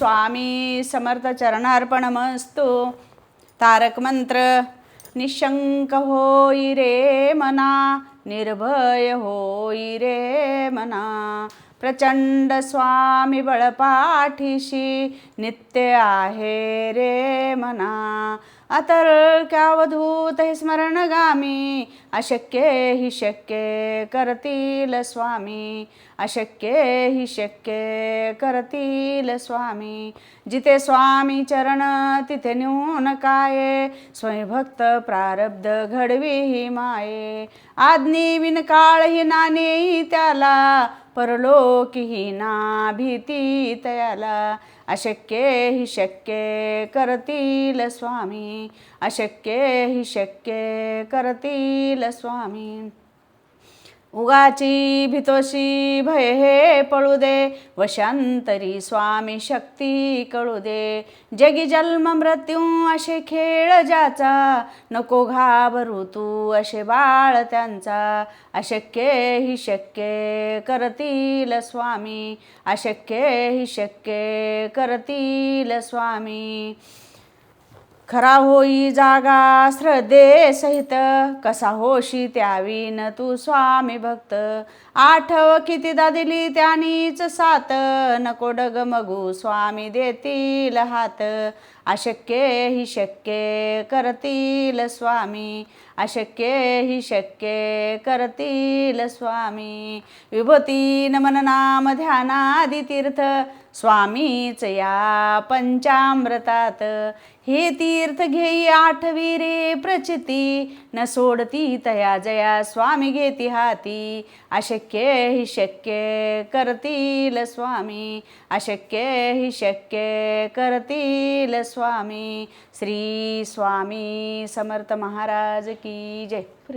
स्वामी समर्थ चरणार्पणमस्तु। तारक मंत्र। निशंक होई रे मना, निर्भय होई रे मना, प्रचंड स्वामी बळपाठीशी, नित्य आहे रे मना। अतर्क्यावधूत हे स्मरणगामी, अशक्य हि शक्य करतील स्वामी, अशक्य हि शक्य करतील स्वामी। जिथे स्वामी चरण तिथे न्यून काय, स्वयंभक्त प्रारब्ध घडवी ही माये। आज्ञे विनकाळ ही नाणे त्याला, परलोकी ही ना भीती तयाला। अशक्य हि शक्य करतील स्वामी, अशक्य हि शक्य करतील स्वामी। उगाची भीतोशी भय हे पळू दे, वशांतरी स्वामी शक्ती कळू दे। जगी जन्म मृत्यू असे खेळ ज्याचा, नको घाबरू तू असे बाळ त्यांचा। अशक्य हि शक्य करतील स्वामी, अशक्य हि शक्य करतील स्वामी। खरा होई जागा श्रद्धे सहित, कसा होशी त्यावीन तू स्वामी भक्त। आठव कितीदा दिली त्यानीच साथ, नको डगमगू स्वामी देतील हात। अशक्य हि शक्य करतील स्वामी, अशक्य हि शक्य करतील स्वामी। विभूती नमन नाम ध्यानादि तीर्थ, स्वामीच या पंचामृतात। हे तीर्थ घेई आठवी रे प्रचिती, न सोडती तया जया स्वामी घेती हाती। अशक्य हि शक्य करतील स्वामी, अशक्य हि शक्य करतील स्वामी। श्री स्वामी समर्थ महाराज की जय।